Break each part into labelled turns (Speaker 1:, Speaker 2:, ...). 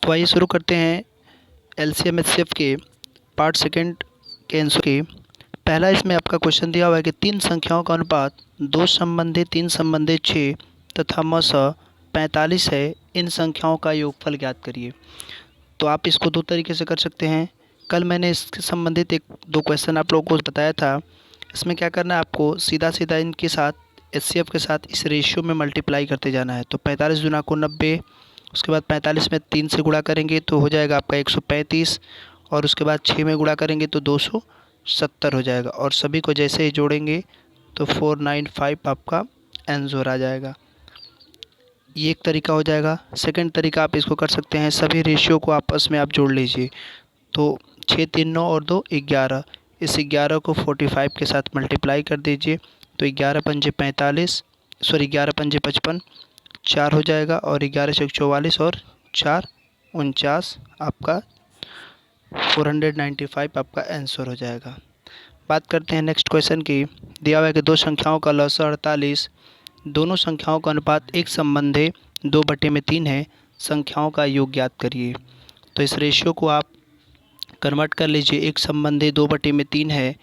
Speaker 1: तो आइए शुरू करते हैं एलसीएम एचसीएफ के पार्ट सेकंड के आंसर की। पहला इसमें आपका क्वेश्चन दिया हुआ है कि तीन संख्याओं का अनुपात 2 संबंधी 3 संबंधी 6 तथा मसः 45 है। इन संख्याओं का योगफल ज्ञात करिए। तो आप इसको दो तरीके से कर सकते हैं। कल मैंने इसके संबंधित एक दो क्वेश्चन आप लोगों को बताया था। इसमें क्या करना है, आपको सीधा सीधा इनके साथ एचसीएफ के साथ इस रेशियो में मल्टीप्लाई करते जाना है। तो 45 दूना को 90, उसके बाद 45 में 3 से गुणा करेंगे तो हो जाएगा आपका 135, और उसके बाद 6 में गुणा करेंगे तो 270 हो जाएगा। और सभी को जैसे ही जोड़ेंगे तो 495 आपका आंसर आ जाएगा। ये एक तरीका हो जाएगा। सेकंड तरीका आप इसको कर सकते हैं, सभी रेशियो को आपस में आप जोड़ लीजिए। तो 6 3 9 और 2 11, इस 11 को 45 के साथ मल्टीप्लाई कर दीजिए तो 11 पंजे 45, सॉरी 11 पंजे 55, 4 हो जाएगा, और 11 से 44 और 4 49, आपका 495 आपका आंसर हो जाएगा। बात करते हैं नेक्स्ट क्वेश्चन की। दिया हुआ है कि दो संख्याओं का लसाअ 48, दोनों संख्याओं का अनुपात एक संबंधी 2/3 है। संख्याओं का योग ज्ञात करिए। तो इस रेशियो को आप कन्वर्ट कर लीजिए। एक संबंधी 2/3 है,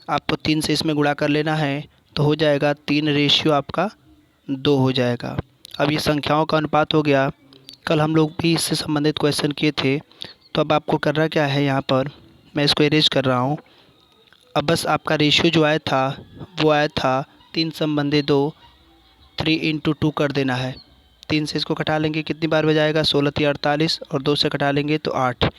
Speaker 1: आपको 3 से इसमें गुणा कर लेना है तो हो जाएगा 3 रेशियो आपका 2 हो जाएगा। अब ये संख्याओं का अनुपात हो गया। कल हम लोग भी इससे संबंधित क्वेश्चन किए थे। तो अब आपको करना क्या है, यहाँ पर मैं इसको इरेज कर रहा हूँ। अब बस आपका रेशियो जो आया था वो आया था 3 संबंधी 2, 3 × 2 कर देना है। 3 से इसको घटा लेंगे कितनी बार बजाएगा, 16 × 48, और 2 से घटा लेंगे तो 8,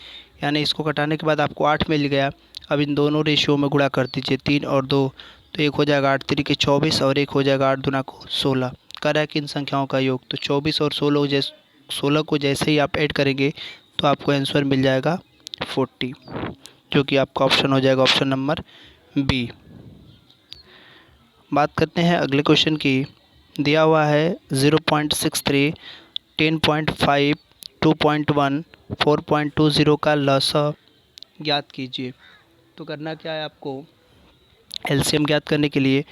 Speaker 1: यानी इसको घटाने के बाद आपको 8 मिल गया। अब इन दोनों रेशियो में गुणा कर दीजिए, 3 और 2, तो एक हो जाएगा 8 3 के 24, और एक हो जाएगा 8 दूना को 16। कर है कि इन संख्याओं का योग, तो 24 और 16 को जैसे ही आप ऐड करेंगे तो आपको आंसर मिल जाएगा 40, जो कि आपका ऑप्शन हो जाएगा ऑप्शन नंबर बी। बात करते हैं अगले क्वेश्चन की। दिया हुआ है 0.63, 10.5, 2.1, 4.20 का लसाअ ज्ञात कीजिए। तो करना क्या है, आपको एलसीएम ज्ञात करने के लिए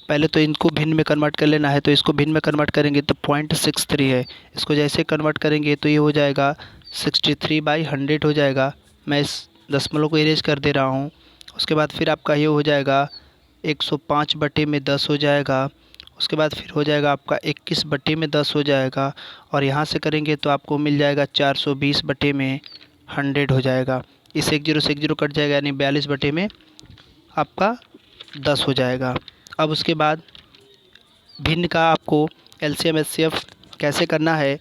Speaker 1: पहले तो इनको भिन्न में कन्वर्ट कर लेना है। तो इसको भिन्न में कन्वर्ट करेंगे तो 0.63 है, इसको जैसे कन्वर्ट करेंगे तो ये हो जाएगा 63/100 हो जाएगा। मैं इस दशमलव को इरेज कर दे रहा हूँ। उसके बाद फिर आपका ये हो जाएगा 105/10 हो जाएगा। उसके बाद फिर हो जाएगा आपका 21/10 हो जाएगा, और यहाँ से करेंगे तो आपको मिल जाएगा 420/100 हो जाएगा। इस 1 0 से 1 0 कट जाएगा, यानी 42 आपका 10 हो जाएगा। अब उसके बाद भिन्न का आपको एलसीएम एचसीएफ कैसे करना है।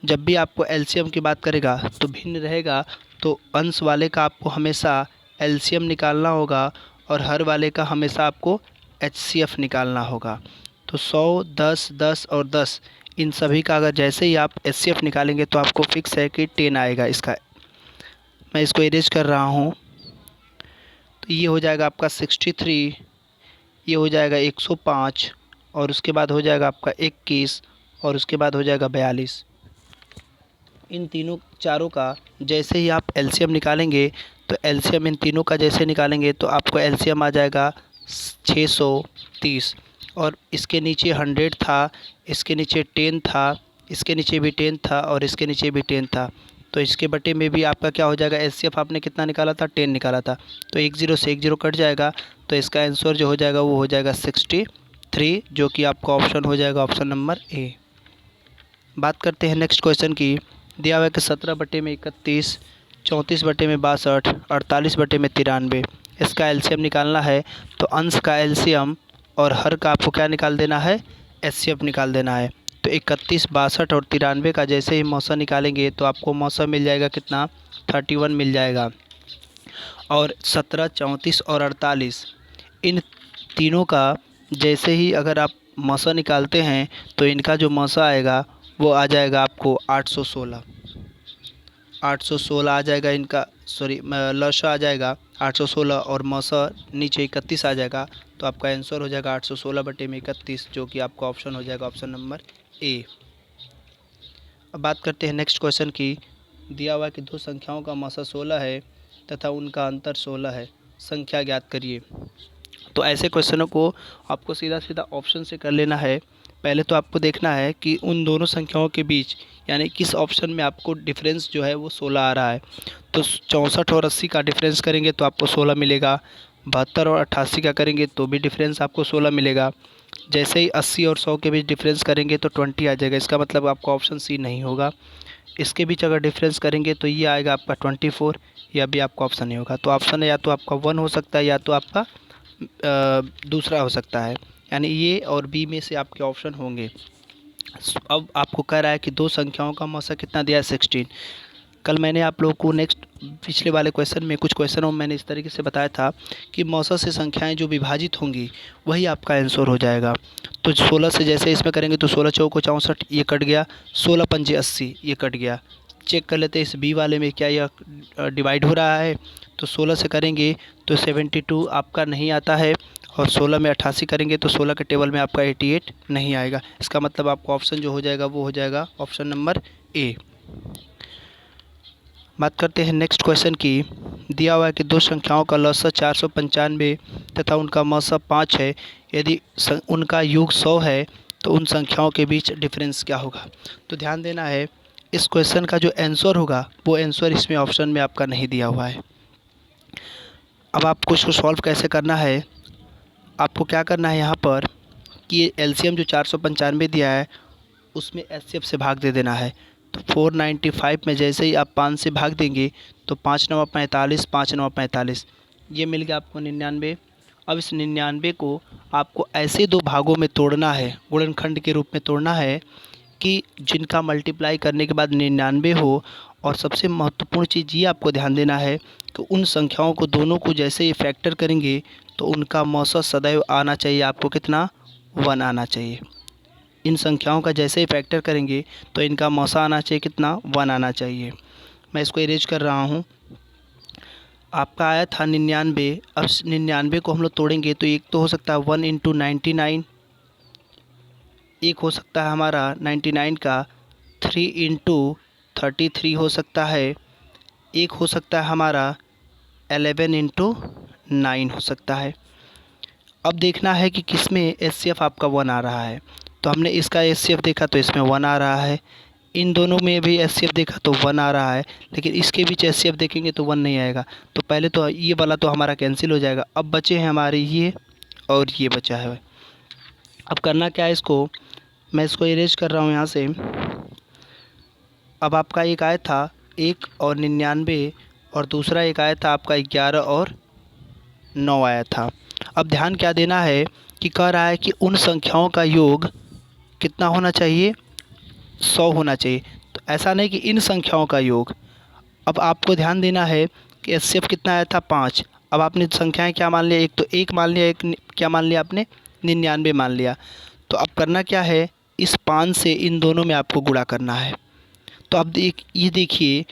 Speaker 1: जब भी आपको एलसीएम की बात करेगा तो भिन्न रहेगा, तो अंश वाले का आपको हमेशा एलसीएम निकालना होगा, और हर वाले का हमेशा आपको एचसीएफ निकालना होगा। तो 100, 10, 10 और 10, इन सभी का अगर जैसे ही आप एचसीएफ निकालेंगे तो आपको फिक्स है कि 10 आएगा इसका। मैं इसको इरेज कर रहा हूँ। तो ये हो जाएगा आपका 63, ये हो जाएगा 105, और उसके बाद हो जाएगा आपका 21, और उसके बाद हो जाएगा 42। इन तीनों चारों का जैसे ही आप एलसीएम निकालेंगे तो एलसीएम इन तीनों का जैसे निकालेंगे तो आपको एलसीएम आ जाएगा 630, और इसके नीचे 100 था, इसके नीचे 10 था, इसके नीचे भी 10 था, और इसके नीचे भी 10 था। तो इसके बटे में भी आपका क्या हो जाएगा, एचसीएफ आपने कितना निकाला था, 10 निकाला था। तो 1 0 से 1 0 कट जाएगा, तो इसका आंसर जो हो जाएगा वो हो जाएगा 63, जो कि आपका ऑप्शन हो जाएगा ऑप्शन नंबर ए। बात करते हैं नेक्स्ट क्वेश्चन की। दिया हुआ है कि 17/31, 34/62, 48/93, इसका एलसीएम निकालना है। तो अंश का एलसीएम और हर का आपको क्या निकाल देना है, एचसीएफ निकाल देना है। तो 31, 62 और 93 का जैसे ही मौसा निकालेंगे तो आपको मौसा मिल जाएगा कितना, 31 मिल जाएगा। और 17, 34 और 48, इन तीनों का जैसे ही अगर आप मौसा निकालते हैं तो इनका जो मौसा आएगा वो आ जाएगा आपको 816, 816 आ जाएगा इनका, सॉरी लसा आ जाएगा 816, और मौसा नीचे 31 आ जाएगा। तो आपका आंसर हो जाएगा 816/31, जो कि आपका ऑप्शन हो जाएगा ऑप्शन नंबर ए। अब बात करते हैं नेक्स्ट क्वेश्चन की। दिया हुआ कि दो संख्याओं का मौसा 16 है तथा उनका अंतर 16 है, संख्या ज्ञात करिए। तो ऐसे क्वेश्चनों को आपको सीधा सीधा ऑप्शन से कर लेना है। पहले तो आपको देखना है कि उन दोनों संख्याओं के बीच यानी किस ऑप्शन में आपको डिफरेंस जो है वो 16 आ रहा है। तो 64 और 80 का डिफरेंस करेंगे तो आपको 16 मिलेगा। 72 और 88 का करेंगे तो भी डिफरेंस आपको 16 मिलेगा। जैसे ही 80 और 100 के बीच डिफरेंस करेंगे तो 20 आ जाएगा। इसका मतलब आपका ऑप्शन सी नहीं होगा। इसके बीच अगर डिफरेंस करेंगे तो ये आएगा आपका 24, या भी आपका ऑप्शन नहीं होगा। तो ऑप्शन है या तो आपका 1 हो सकता है या तो आपका दूसरा हो सकता है, यानी ए और बी में से आपके ऑप्शन होंगे। अब आपको कह रहा है कि दो संख्याओं का मौसा कितना दिया है 16। कल मैंने आप लोगों को पिछले वाले क्वेश्चन में कुछ क्वेश्चनों में मैंने इस तरीके से बताया था कि मौसा से संख्याएं जो विभाजित होंगी वही आपका आंसर हो जाएगा। तो 16 से जैसे इसमें करेंगे तो 16 चौको 64, ये कट गया। 16 पंजे 80, ये कट गया। चेक कर लेते हैं इस बी वाले में क्या यह डिवाइड हो रहा है। तो 16 से करेंगे तो 72 आपका नहीं आता है, और 16 में 88 करेंगे तो 16 के टेबल में आपका 88 नहीं आएगा। इसका मतलब आपका ऑप्शन जो हो जाएगा वो हो जाएगा ऑप्शन नंबर ए। बात करते हैं नेक्स्ट क्वेश्चन की। दिया हुआ है कि दो संख्याओं का लसा 495 तथा उनका मौसा 5 है। यदि उनका योग 100 है तो उन संख्याओं के बीच डिफरेंस क्या होगा। तो ध्यान देना है, इस क्वेश्चन का जो आंसर होगा वो आंसर इसमें ऑप्शन में आपका नहीं दिया हुआ है। अब आपको इसको सॉल्व कैसे करना है, आपको क्या करना है यहाँ पर कि एलसीएम जो 495 दिया है उसमें एचसीएफ से भाग दे देना है। तो 495 में जैसे ही आप 5 से भाग देंगे तो 5 9 45, 5 9 45, ये मिल गया आपको 99। अब इस 99 को आपको ऐसे दो भागों में तोड़ना है, गुणनखंड के रूप में तोड़ना है कि जिनका मल्टीप्लाई करने के बाद 99 हो। और सबसे महत्वपूर्ण चीज़ ये आपको ध्यान देना है कि उन संख्याओं को दोनों को जैसे ही फैक्टर करेंगे तो उनका मौसा सदैव आना चाहिए आपको कितना, 1 आना चाहिए। इन संख्याओं का जैसे ही फैक्टर करेंगे तो इनका मौसा आना चाहिए कितना, 1 आना चाहिए। मैं इसको इरेज कर रहा हूँ। आपका आया था 99। अब 99 को हम लोग तोड़ेंगे तो एक तो हो सकता है 1 × 99, एक हो सकता है हमारा 99 का 3 × 33 हो सकता है, एक हो सकता है हमारा 11 × 9 हो सकता है। अब देखना है कि किस में एचसीएफ आपका 1 आ रहा है। तो हमने इसका एचसीएफ देखा तो इसमें 1 आ रहा है, इन दोनों में भी एचसीएफ देखा तो 1 आ रहा है, लेकिन इसके बीच एचसीएफ देखेंगे तो 1 नहीं आएगा। तो पहले तो ये वाला तो हमारा कैंसिल हो जाएगा। अब बचे हैं हमारे ये और ये बचा है। अब करना क्या है, इसको मैं इसको इरेज कर रहा हूँ यहाँ से। अब आपका एक आया था 1 और 99, और दूसरा एक आया था आपका 11 और 9 आया था। अब ध्यान क्या देना है कि कह रहा है कि उन संख्याओं का योग कितना होना चाहिए, 100 होना चाहिए। तो ऐसा नहीं कि इन संख्याओं का योग। अब आपको ध्यान देना है कि एचसीएफ कितना आया था, 5। अब आपने संख्याएं क्या मान लिया, एक तो 1 मान लिया, एक क्या मान लिया आपने, 99 मान लिया। तो अब करना क्या है, इस 5 से इन दोनों में आपको गुणा करना है। तो अब ये देखिए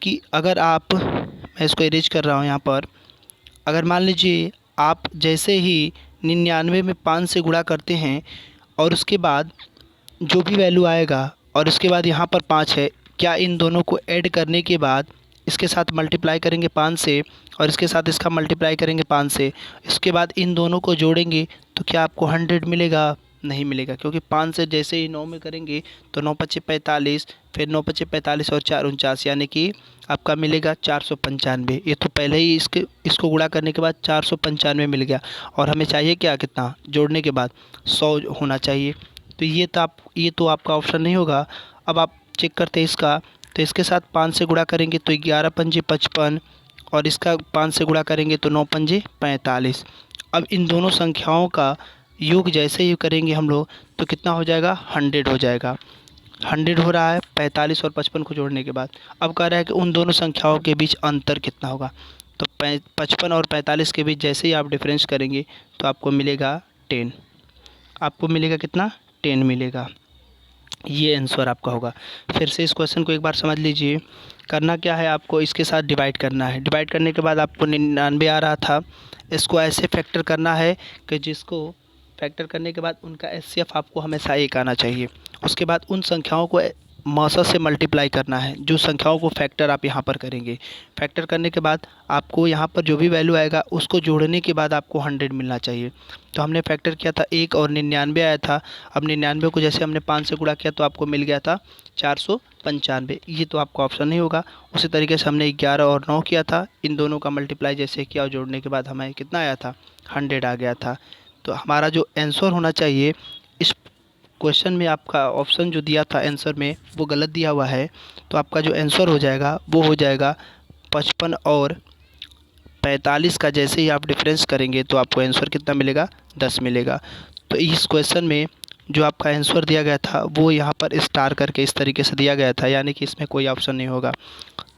Speaker 1: कि अगर आप, मैं इसको इरेज कर रहा हूँ यहाँ पर, अगर मान लीजिए आप जैसे ही 99 में 5 से गुणा करते हैं और उसके बाद जो भी वैल्यू आएगा और उसके बाद यहाँ पर 5 है, क्या इन दोनों को ऐड करने के बाद इसके साथ मल्टीप्लाई करेंगे 5 से और इसके साथ इसका मल्टीप्लाई करेंगे 5 से, इसके बाद इन दोनों को जोड़ेंगे तो क्या आपको 100 मिलेगा, नहीं मिलेगा। क्योंकि 5 से जैसे ही 9 में करेंगे तो 9 × 5 = 45, फिर 9 × 5 = 45 और 4 × 49, यानी कि आपका मिलेगा 495। ये तो पहले ही इसको गुणा करने के बाद 495 मिल गया, और हमें चाहिए क्या, कितना जोड़ने के बाद 100 होना चाहिए। तो ये तो आपका ऑप्शन नहीं होगा। अब आप चेक करते हैं इसका, तो इसके साथ 5 से गुणा करेंगे तो 11 × 5 = 55, और इसका 5 से गुणा करेंगे तो 9 × 5 = 45। अब इन दोनों संख्याओं का योग जैसे ही करेंगे हम लोग तो कितना हो जाएगा, 100 हो जाएगा। 100 हो रहा है 45 और 55 को जोड़ने के बाद। अब कह रहा है कि उन दोनों संख्याओं के बीच अंतर कितना होगा। तो 55 और 45 के बीच जैसे ही आप डिफरेंस करेंगे तो आपको मिलेगा 10। आपको मिलेगा कितना, 10 मिलेगा। ये आंसर आपका होगा। फिर से इस क्वेश्चन को एक बार समझ लीजिए। करना क्या है, आपको इसके साथ डिवाइड करना है। डिवाइड करने के बाद आपको 99 आ रहा था, इसको ऐसे फैक्टर करना है कि जिसको फैक्टर करने के बाद उनका एचसीएफ आपको हमेशा 1 आना चाहिए। उसके बाद उन संख्याओं को मौसा से मल्टीप्लाई करना है, जो संख्याओं को फैक्टर आप यहाँ पर करेंगे। फैक्टर करने के बाद आपको यहाँ पर जो भी वैल्यू आएगा उसको जोड़ने के बाद आपको 100 मिलना चाहिए। तो हमने फैक्टर किया था 1 और 99 आया था। अब 99 को जैसे हमने 5 से गुणा किया तो आपको मिल गया था 495। ये तो आपका ऑप्शन नहीं होगा। उसी तरीके से हमने 11 और 9 किया था, इन दोनों का मल्टीप्लाई जैसे किया और जोड़ने के बाद हमें कितना आया था, 100 आ गया था। तो हमारा जो आंसर होना चाहिए इस क्वेश्चन में, आपका ऑप्शन जो दिया था आंसर में वो गलत दिया हुआ है। तो आपका जो आंसर हो जाएगा वो हो जाएगा 55 और 45 का जैसे ही आप डिफरेंस करेंगे तो आपको आंसर कितना मिलेगा, 10 मिलेगा। तो इस क्वेश्चन में जो आपका आंसर दिया गया था वो यहाँ पर स्टार करके इस तरीके से दिया गया था, यानी कि इसमें कोई ऑप्शन नहीं होगा।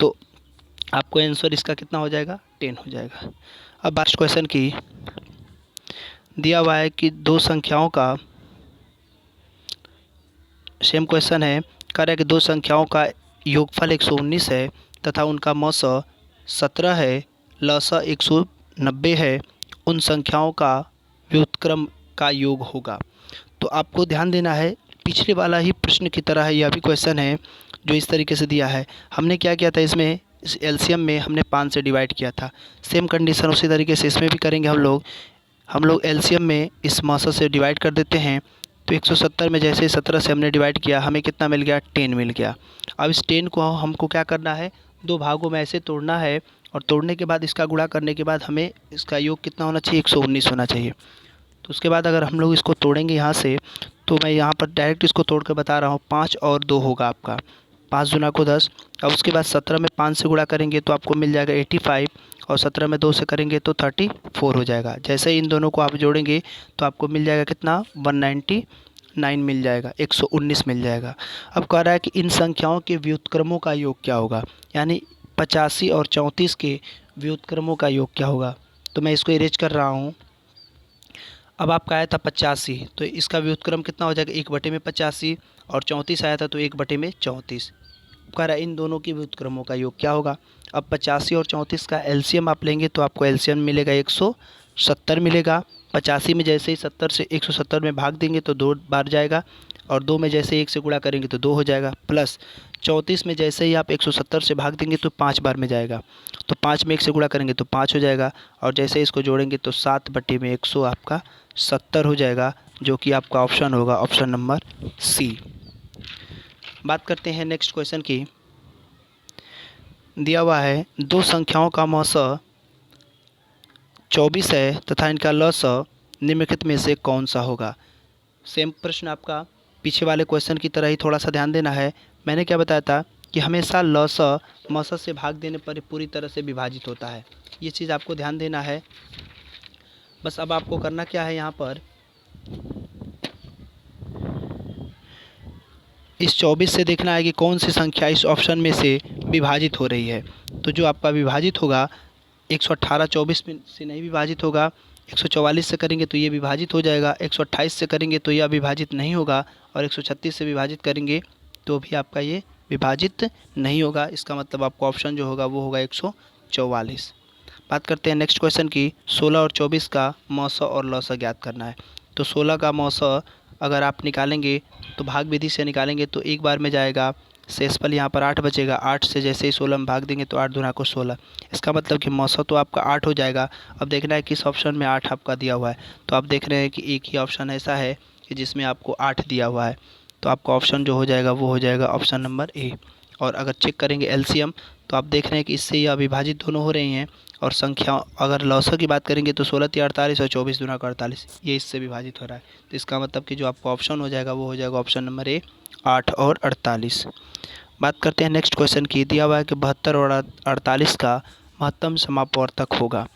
Speaker 1: तो आपको आंसर इसका कितना हो जाएगा, 10 हो जाएगा। अब लास्ट क्वेश्चन की दिया हुआ है कि दो संख्याओं का, सेम क्वेश्चन है, कह रहा है कि दो संख्याओं का योगफल 119 है तथा उनका मौस 17 है, लस 190 है, उन संख्याओं का व्युत्क्रम का योग होगा। तो आपको ध्यान देना है, पिछले वाला ही प्रश्न की तरह है यह भी क्वेश्चन है जो इस तरीके से दिया है। हमने क्या किया था, इसमें इस एलसीएम में हमने 5 से डिवाइड किया था। सेम कंडीशन उसी तरीके से इसमें भी करेंगे हम लोग एलसीएम में इस मौसा से डिवाइड कर देते हैं। तो 170 में जैसे 17 से हमने डिवाइड किया, हमें कितना मिल गया, 10 मिल गया। अब इस 10 को हमको क्या करना है, दो भागों में ऐसे तोड़ना है और तोड़ने के बाद इसका गुणा करने के बाद हमें इसका योग कितना होना चाहिए, 119 होना चाहिए। तो उसके बाद अगर हम लोग इसको तोड़ेंगे यहाँ से, तो मैं यहाँ पर डायरेक्ट इसको तोड़ कर बता रहा हूँ, 5 और 2 होगा आपका, 5 दूना को 10। अब उसके बाद 17 में 5 से गुणा करेंगे तो आपको मिल जाएगा 85 और 17 में 2 से करेंगे तो 34 हो जाएगा। जैसे ही इन दोनों को आप जोड़ेंगे तो आपको मिल जाएगा कितना, 199 मिल जाएगा, 119 मिल जाएगा। अब कह रहा है कि इन संख्याओं के व्युत्क्रमों का योग क्या होगा, यानी 85 और 34 के व्युत्क्रमों का योग क्या होगा। तो मैं इसको इरेज कर रहा हूँ। अब आपका आया था 85, तो इसका व्युत्क्रम कितना हो जाएगा, 1/85, और 34 आया था तो 1/34। कह रहा है इन दोनों के व्युत्क्रमों का योग क्या होगा। अब 85 और 34 का एलसीएम आप लेंगे तो आपको एलसीएम मिलेगा 170 मिलेगा। 85 में जैसे ही 70 से 170 में भाग देंगे तो 2 बार जाएगा, और 2 में जैसे 1 से गुणा करेंगे तो 2 हो जाएगा, प्लस 34 में जैसे ही आप 170 से भाग देंगे तो 5 बार में जाएगा, तो 5 में 1 से गुणा करेंगे तो 5 हो जाएगा, और जैसे ही इसको जोड़ेंगे तो 7/100 आपका 70 हो जाएगा, जो कि आपका ऑप्शन होगा, ऑप्शन नंबर सी। बात करते हैं नेक्स्ट क्वेश्चन की। दिया हुआ है दो संख्याओं का मौस 24 है तथा इनका लस निम्नलिखित में से कौन सा होगा। सेम प्रश्न आपका पीछे वाले क्वेश्चन की तरह ही, थोड़ा सा ध्यान देना है। मैंने क्या बताया था कि हमेशा लस मौसा से भाग देने पर पूरी तरह से विभाजित होता है, ये चीज़ आपको ध्यान देना है। बस अब आपको करना क्या है, यहाँ पर इस 24 से देखना है कि कौन सी संख्या इस ऑप्शन में से विभाजित हो रही है। तो जो आपका विभाजित होगा 118 24 में से नहीं विभाजित होगा, 144 से करेंगे तो ये विभाजित हो जाएगा, 128 से करेंगे तो यह विभाजित नहीं होगा, और 136 से विभाजित करेंगे तो भी आपका ये विभाजित नहीं होगा। इसका मतलब आपका ऑप्शन जो होगा वो होगा 144। बात करते हैं नेक्स्ट क्वेश्चन की। 16 और 24 का मौसा और लौसा ज्ञात करना है। तो 16 का मौसा अगर आप निकालेंगे तो भाग विधि से निकालेंगे तो एक बार में जाएगा, शेषफल यहाँ पर 8 बचेगा, 8 से जैसे ही 16 में भाग देंगे तो 8 दूना को 16। इसका मतलब कि मौसा तो आपका 8 हो जाएगा। अब देखना है किस ऑप्शन में 8 आपका दिया हुआ है। तो आप देख रहे हैं कि एक ही ऑप्शन ऐसा है कि जिसमें आपको 8 दिया हुआ है, तो आपका ऑप्शन जो हो जाएगा वो हो जाएगा ऑप्शन नंबर ए। और अगर चेक करेंगे एलसीएम तो आप देख रहे हैं कि इससे ये अविभाजित दोनों हो रही हैं, और संख्या अगर लौसा की बात करेंगे तो 16 × 48 और 24 दूना का 48, ये इससे विभाजित हो रहा है। तो इसका मतलब कि जो आपका ऑप्शन हो जाएगा वो हो जाएगा ऑप्शन नंबर ए, 8 और 48। बात करते हैं नेक्स्ट क्वेश्चन की। दिया हुआ है कि 72 और 48 का महत्तम समापवर्तक होगा।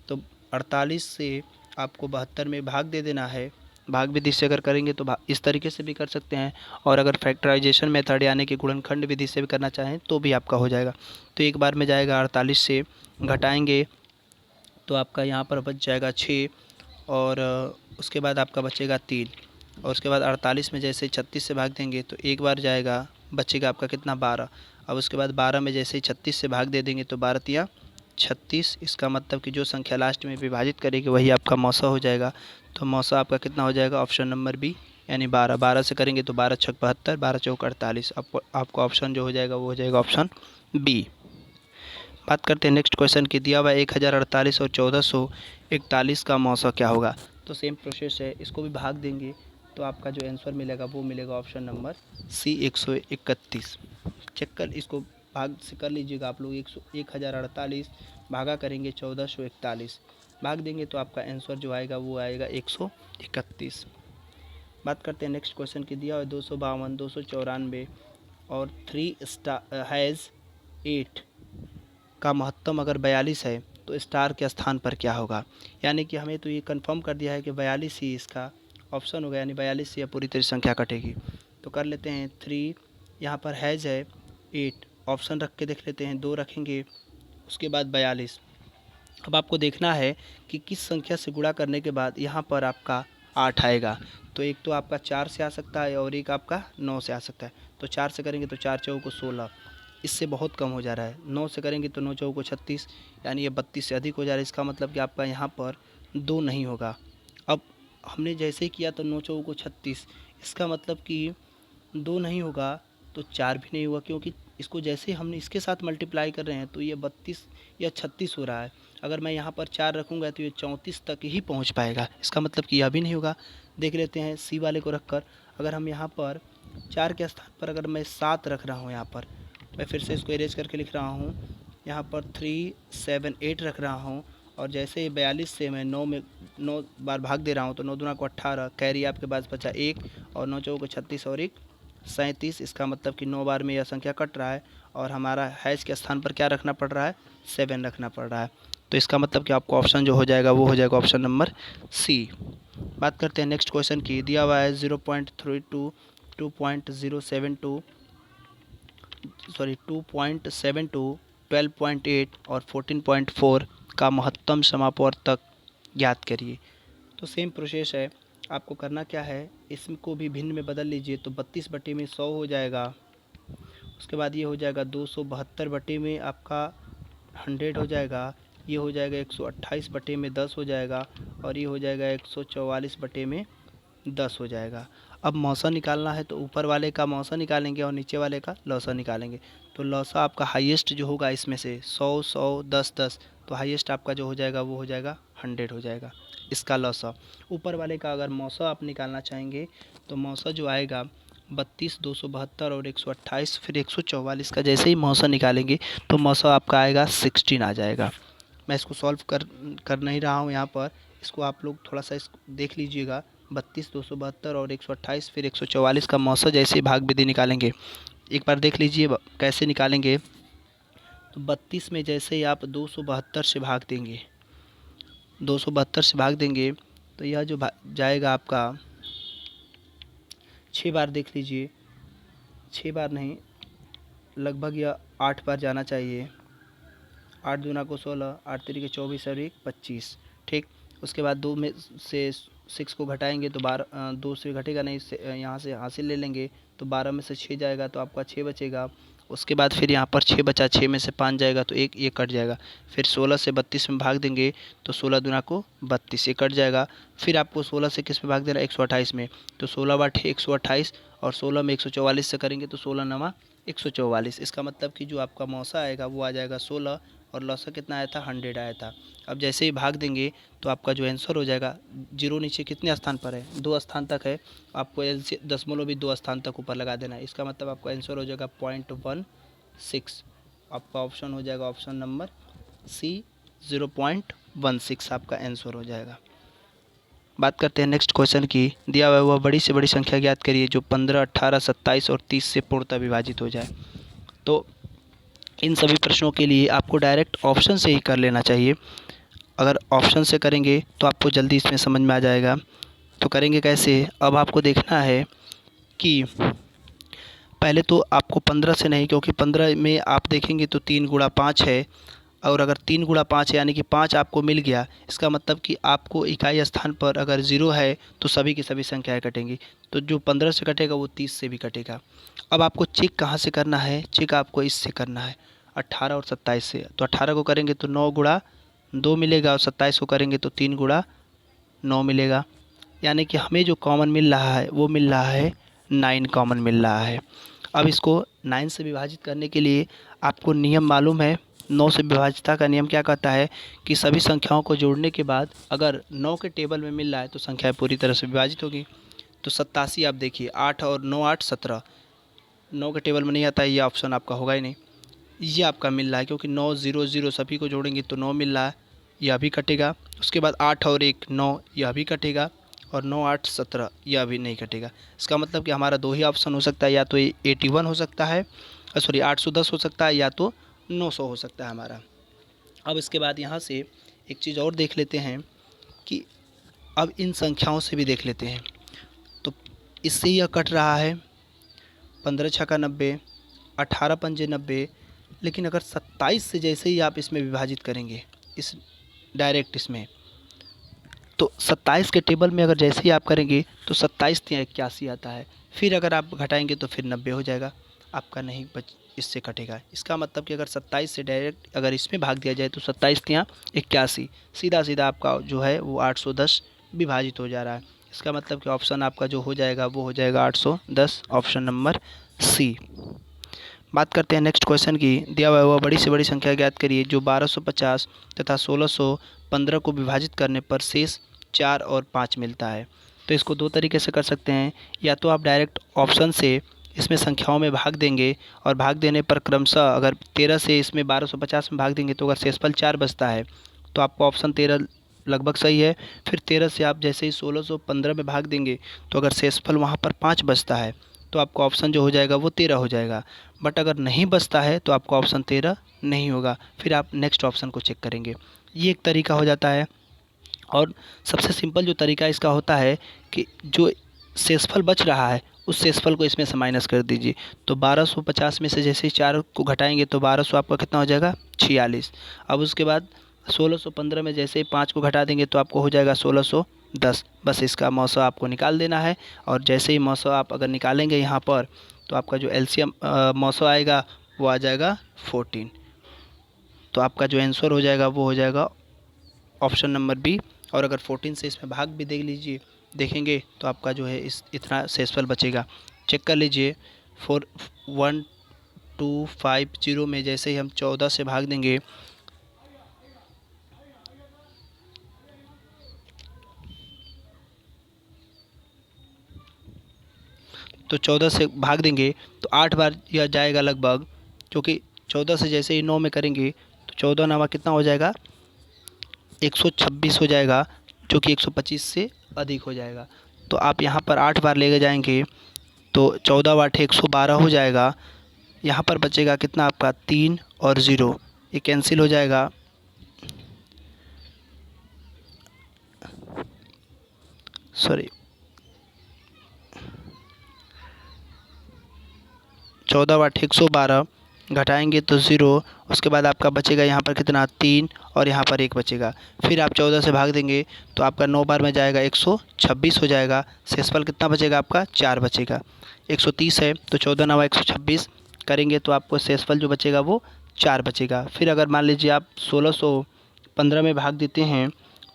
Speaker 1: तो 48 से आपको 72 में भाग दे देना है। भाग विधि से अगर करेंगे तो इस तरीके से भी कर सकते हैं, और अगर फैक्टराइजेशन मेथड यानी कि गुणनखंड विधि से भी करना चाहें तो भी आपका हो जाएगा। तो एक बार में जाएगा, 48 से घटाएंगे तो आपका यहाँ पर बच जाएगा 6, और उसके बाद आपका बचेगा 3, और उसके बाद 48 में जैसे 36 से भाग देंगे तो एक बार जाएगा, बचेगा आपका कितना, 12। अब उसके बाद 12 में जैसे ही 36 से भाग दे देंगे तो 12 × 36। इसका मतलब कि जो संख्या लास्ट में विभाजित करेगी वही आपका मौसा हो जाएगा। तो मौसा आपका कितना हो जाएगा, ऑप्शन नंबर बी, यानी 12, 12 से करेंगे तो 12 छक 72, 12 चौक 48। आपका ऑप्शन जो हो जाएगा वो हो जाएगा ऑप्शन बी। बात करते हैं नेक्स्ट क्वेश्चन की। दिया हुआ 1048 और 1441 का मौसा क्या होगा। तो सेम प्रोसेस है, इसको भी भाग देंगे तो आपका जो आंसर मिलेगा वो मिलेगा ऑप्शन नंबर सी 131। चेक कर, इसको भाग से कर लीजिएगा आप लोग। 1048 भागा करेंगे 1441, भाग देंगे तो आपका आंसर जो आएगा वो आएगा 131। बात करते हैं नेक्स्ट क्वेश्चन की। दिया हुआ 252, 294 और 3 स्टार हैज़ 8 का महत्तम अगर 42 है तो स्टार के स्थान पर क्या होगा। यानी कि हमें तो ये कंफर्म कर दिया है कि 42 ही इसका ऑप्शन होगा, यानी 42 से या पूरी तरह संख्या कटेगी। तो कर लेते हैं 3, यहाँ पर हैज़ है 8, ऑप्शन रख के देख लेते हैं, 2 रखेंगे, उसके बाद 42। अब आपको देखना है कि किस संख्या से गुणा करने के बाद यहाँ पर आपका 8 आएगा। तो एक तो आपका 4 से आ सकता है और एक आपका 9 से आ सकता है। तो 4 से करेंगे तो 4 चौको 16, इससे बहुत कम हो जा रहा है। 9 से करेंगे तो 9 चौको 36, यानी ये 32 से अधिक हो जा रहा है। इसका मतलब कि आपका यहाँ पर 2 नहीं होगा। अब हमने जैसे ही किया तो 9 चौको 36, इसका मतलब कि 2 नहीं होगा तो 4 भी नहीं हुआ, क्योंकि इसको जैसे हमने इसके साथ मल्टीप्लाई कर रहे हैं तो ये 32 या 36 हो रहा है। अगर मैं यहाँ पर 4 रखूँगा तो ये 34 तक ही पहुँच पाएगा। इसका मतलब कि यह भी नहीं होगा। देख लेते हैं सी वाले को रख कर, अगर हम यहाँ पर 4 के स्थान पर अगर मैं 7 रख रहा हूँ, यहाँ पर मैं फिर से इसको इरेज करके लिख रहा हूँ, यहाँ पर 3, 7, 8 रख रहा हूँ और जैसे 42 से मैं 9 बार भाग दे रहा हूँ तो 9 दूना को 18, कैरी आपके पास बचा 1 और 9 चौको 36 और 1 37। इसका मतलब कि 9 बार में यह संख्या कट रहा है और हमारा हैश के स्थान पर क्या रखना पड़ रहा है, 7 रखना पड़ रहा है। तो इसका मतलब कि आपको ऑप्शन जो हो जाएगा वो हो जाएगा ऑप्शन नंबर सी। बात करते हैं नेक्स्ट क्वेश्चन की। दिया हुआ है 0.32, 2.072 सॉरी 2.72, 12.8 और 14.4 का महत्तम समापवर्तक ज्ञात करिए। तो सेम प्रोसेस है, आपको करना क्या है, इसको भी भिन्न में बदल लीजिए। तो 32 बटे में 100 हो जाएगा, उसके बाद ये हो जाएगा 272 बटे में आपका 100 हो जाएगा, ये हो जाएगा 128 बटे में 10 हो जाएगा और ये हो जाएगा 144 बटे में 10 हो जाएगा। अब मौसा निकालना है तो ऊपर वाले का मौसा निकालेंगे और नीचे वाले का लौसा निकालेंगे। तो लौसा आपका हाईएस्ट जो होगा इसमें से 100, 100, 10, 10, तो हाईएस्ट आपका जो हो जाएगा वो हो जाएगा 100 हो जाएगा इसका लौसा। ऊपर वाले का अगर मौसा आप निकालना चाहेंगे तो मौसा जो आएगा 32, 272 और 128, फिर 144 का जैसे ही मौसा निकालेंगे तो मौसा आपका आएगा 16 आ जाएगा। मैं इसको सॉल्व कर नहीं रहा हूँ यहाँ पर, इसको आप लोग थोड़ा सा इसको देख लीजिएगा। 32, 272 और 128 फिर 144 का मौसा जैसे ही भाग विधि निकालेंगे, एक बार देख लीजिए कैसे निकालेंगे। तो 32 में जैसे ही आप 272 से भाग देंगे, 272 से भाग देंगे तो यह जो जाएगा आपका 6 बार, देख लीजिए 6 बार नहीं, लगभग यह 8 बार जाना चाहिए। 8 दूना को 16, 8 तरीके 24 और 1 25, ठीक। उसके बाद 2 में से 6 को घटाएंगे तो 12, 2 से घटेगा नहीं, यहाँ से हासिल ले लेंगे तो 12 में से 6 जाएगा तो आपका 6 बचेगा। उसके बाद फिर यहाँ पर 6 बचा, 6 में से 5 जाएगा तो एक ये कट जाएगा। फिर 16 से 32 में भाग देंगे तो 16 दूना को 32, ये कट जाएगा। फिर आपको 16 से किस में भाग देना, 128 में, तो 16 बटे 128 और 16 में 144 से करेंगे तो 16 नमा 144। इसका मतलब कि जो आपका मौसा आएगा वो आ जाएगा 16 और लौसा कितना आया था, 100 आया था। अब जैसे ही भाग देंगे तो आपका जो आंसर हो जाएगा, 0 नीचे कितने स्थान पर है, 2 स्थान तक है, आपको दशमलव भी 2 स्थान तक ऊपर लगा देना है। इसका मतलब आपका आंसर हो जाएगा 0.16। आपका ऑप्शन हो जाएगा ऑप्शन नंबर सी, 0.16 आपका आंसर हो जाएगा। बात करते हैं नेक्स्ट क्वेश्चन की। दिया हुआ वह बड़ी से बड़ी संख्या ज्ञात करिए जो 15, 18, 27 और 30 से पूर्णतः विभाजित हो जाए। तो इन सभी प्रश्नों के लिए आपको डायरेक्ट ऑप्शन से ही कर लेना चाहिए। अगर ऑप्शन से करेंगे तो आपको जल्दी इसमें समझ में आ जाएगा। तो करेंगे कैसे, अब आपको देखना है कि पहले तो आपको 15 से नहीं, क्योंकि 15 में आप देखेंगे तो 3 गुणा 5 है, और अगर 3 गुणा 5 है यानी कि 5 आपको मिल गया, इसका मतलब कि आपको इकाई स्थान पर अगर 0 है तो सभी की सभी संख्याएँ कटेंगी। तो जो 15 से कटेगा वो 30 से भी कटेगा। अब आपको चेक कहाँ से करना है, चेक आपको इससे करना है 18 और 27 से। तो 18 को करेंगे तो 9 गुणा 2 मिलेगा और 27 को करेंगे तो 3 गुणा 9 मिलेगा। यानी कि हमें जो कॉमन मिल रहा है वो मिल रहा है 9 कॉमन मिल रहा है। अब इसको 9 से विभाजित करने के लिए आपको नियम मालूम है। 9 से विभाज्यता का नियम क्या कहता है कि सभी संख्याओं को जोड़ने के बाद अगर 9 के टेबल में मिल रहा है तो संख्याएं पूरी तरह से विभाजित होगी। तो 87 आप देखिए, 8 और 9 8 17, 9 के टेबल में नहीं आता है, ये ऑप्शन आपका होगा ही नहीं। ये आपका मिल रहा है क्योंकि 9 0 0 सभी को जोड़ेंगे तो 9 मिल रहा है, यह भी कटेगा। उसके बाद 8 और 1 9, यह भी कटेगा। और 9 8 17, यह भी नहीं कटेगा। इसका मतलब कि हमारा दो ही ऑप्शन हो सकता है, या तो 81 हो सकता है, सॉरी 810 हो सकता है, या तो 900 हो सकता है हमारा। अब इसके बाद यहाँ से एक चीज़ और देख लेते हैं कि अब इन संख्याओं से भी देख लेते हैं। तो इससे यह कट रहा है 15 छक्का 90, 18 पंजे 90। लेकिन अगर 27 से जैसे ही आप इसमें विभाजित करेंगे, इस डायरेक्ट इसमें, तो 27 के टेबल में अगर जैसे ही आप करेंगे तो 27 तिया 81 आता है। फिर अगर आप घटाएंगे तो फिर 90 हो जाएगा, आपका नहीं बच इससे कटेगा। इसका मतलब कि अगर 27 से डायरेक्ट अगर इसमें भाग दिया जाए तो 27 तिया 81, सीधा सीधा आपका जो है वो 810 विभाजित हो जा रहा है। इसका मतलब कि ऑप्शन आपका जो हो जाएगा वो हो जाएगा 810, ऑप्शन नंबर सी। बात करते हैं नेक्स्ट क्वेश्चन की। दिया हुआ वह बड़ी से बड़ी संख्या ज्ञात करिए जो 1250 तथा 1615 को विभाजित करने पर शेष 4 और 5 मिलता है। तो इसको दो तरीके से कर सकते हैं, या तो आप डायरेक्ट ऑप्शन से इसमें संख्याओं में भाग देंगे और भाग देने पर क्रमशः अगर 13 से इसमें 1250 में भाग देंगे तो अगर शेषफल 4 बचता है तो आपको ऑप्शन 13 लगभग सही है। फिर 13 से आप जैसे ही 1615 में भाग देंगे तो अगर शेषफल वहाँ पर 5 बचता है तो आपका ऑप्शन जो हो जाएगा वो 13 हो जाएगा। बट अगर नहीं बचता है तो आपका ऑप्शन 13 नहीं होगा, फिर आप नेक्स्ट ऑप्शन को चेक करेंगे। ये एक तरीका हो जाता है। और सबसे सिंपल जो तरीका इसका होता है कि जो शेषफल बच रहा है उस शेषफल को इसमें से माइनस कर दीजिए। तो 1250 में से जैसे ही 4 को घटाएंगे तो 1200 आपका कितना हो जाएगा 46। अब उसके बाद 1615 में जैसे ही 5 को घटा देंगे तो आपको हो जाएगा 1610। बस इसका मौसो आपको निकाल देना है, और जैसे ही मौसो आप अगर निकालेंगे यहाँ पर तो आपका जो एलसीएम मौसो आएगा वो आ जाएगा 14। तो आपका जो आंसर हो जाएगा वो हो जाएगा ऑप्शन नंबर बी। और अगर 14 से इसमें भाग भी देख लीजिए देखेंगे तो आपका जो है इस इतना शेषफल बचेगा। चेक कर लीजिए 41250 में जैसे ही हम 14 से भाग देंगे तो 14 से भाग देंगे तो 8 बार यह जाएगा लगभग, क्योंकि 14 से जैसे ही 9 में करेंगे तो 14 नामा कितना हो जाएगा 126 हो जाएगा, जो कि 125 से अधिक हो जाएगा। तो आप यहाँ पर 8 बार लेके जाएंगे तो 14 8 112 हो जाएगा। यहाँ पर बचेगा कितना आपका 3 और 0, ये कैंसिल हो जाएगा। सॉरी 14 8 112 घटाएंगे तो 0, उसके बाद आपका बचेगा यहाँ पर कितना 3 और यहाँ पर 1 बचेगा। फिर आप 14 से भाग देंगे तो आपका 9 बार में जाएगा 126 हो जाएगा। शेषफल कितना बचेगा आपका 4 बचेगा। 130 है तो 14 9 126 करेंगे तो आपको शेषफल जो बचेगा वो 4 बचेगा। फिर अगर मान लीजिए आप 1615 में भाग देते हैं,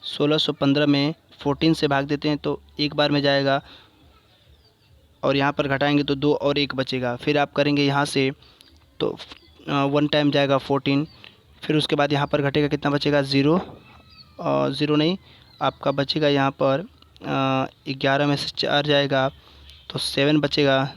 Speaker 1: 1615 में 14 से भाग देते हैं तो एक बार में जाएगा और यहाँ पर घटाएंगे तो 2 और 1 बचेगा। फिर आप करेंगे यहाँ से तो 1 टाइम जाएगा 14। फिर उसके बाद यहाँ पर घटेगा कितना बचेगा 0, 0 नहीं आपका बचेगा यहाँ पर 11 में से 4 जाएगा तो 7 बचेगा,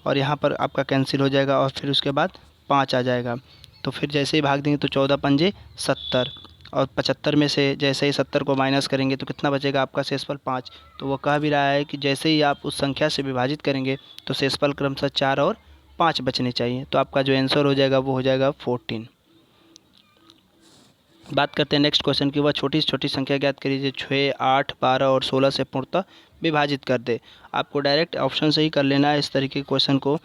Speaker 1: और यहाँ पर आपका कैंसिल हो जाएगा और फिर उसके बाद 5 आ जाएगा। तो फिर जैसे ही भाग देंगे तो 14 पंजे 70, और 75 में से जैसे ही 70 को माइनस करेंगे तो कितना बचेगा आपका शेषफल 5। तो वो कह भी रहा है कि जैसे ही आप उस संख्या से विभाजित करेंगे तो शेषफल क्रमशः 4 और 5 बचने चाहिए। तो आपका जो आंसर हो जाएगा वो हो जाएगा 14। बात करते हैं नेक्स्ट क्वेश्चन की। वह छोटी से छोटी संख्या ज्ञात करिए 6 8 12 और 16 से पूर्णतः विभाजित कर दे। आपको डायरेक्ट ऑप्शन से ही कर लेना है। इस तरीके के क्वेश्चन को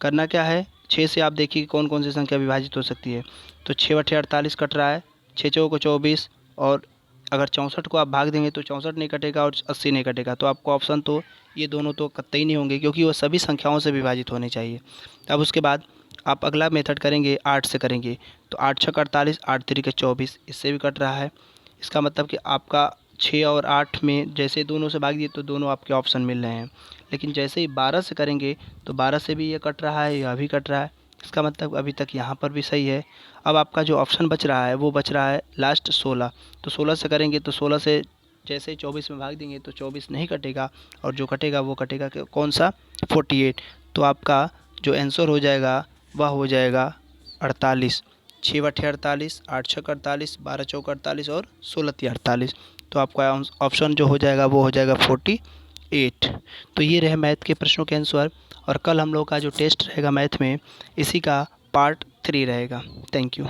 Speaker 1: करना क्या है, 6 से आप देखिए कौन कौन सी संख्या विभाजित हो सकती है। तो 6 8 48 कट रहा है, 6 चौको 24, और अगर 64 को आप भाग देंगे तो 64 नहीं कटेगा और 80 नहीं कटेगा। तो आपको ऑप्शन तो ये दोनों तो कतई नहीं होंगे, क्योंकि वो सभी संख्याओं से विभाजित होने चाहिए। अब उसके बाद आप अगला मेथड करेंगे 8 से करेंगे तो 8 6 48, 8 3 के 24, इससे भी कट रहा है। इसका मतलब कि आपका 6 और 8 में जैसे दोनों से भाग दिए तो दोनों आपके ऑप्शन मिल रहे हैं, लेकिन जैसे ही 12 से करेंगे तो 12 से भी ये कट रहा है, यह भी कट रहा है, इसका मतलब अभी तक यहाँ पर भी सही है। अब आपका जो ऑप्शन बच रहा है वो बच रहा है लास्ट 16, तो 16 से करेंगे तो 16 से जैसे ही 24 में भाग देंगे तो 24 नहीं कटेगा, और जो कटेगा वो कटेगा कौन सा, 48। तो आपका जो आंसर हो जाएगा वह हो जाएगा 48। 6 बटे 48, 8 छक 48, 12 चौक 48 और 16 तिया 48। तो आपका ऑप्शन जो हो जाएगा वो हो जाएगा 48। तो ये रहे मैथ के प्रश्नों के आंसर, और कल हम लोग का जो टेस्ट रहेगा मैथ में इसी का पार्ट 3 रहेगा। Thank you.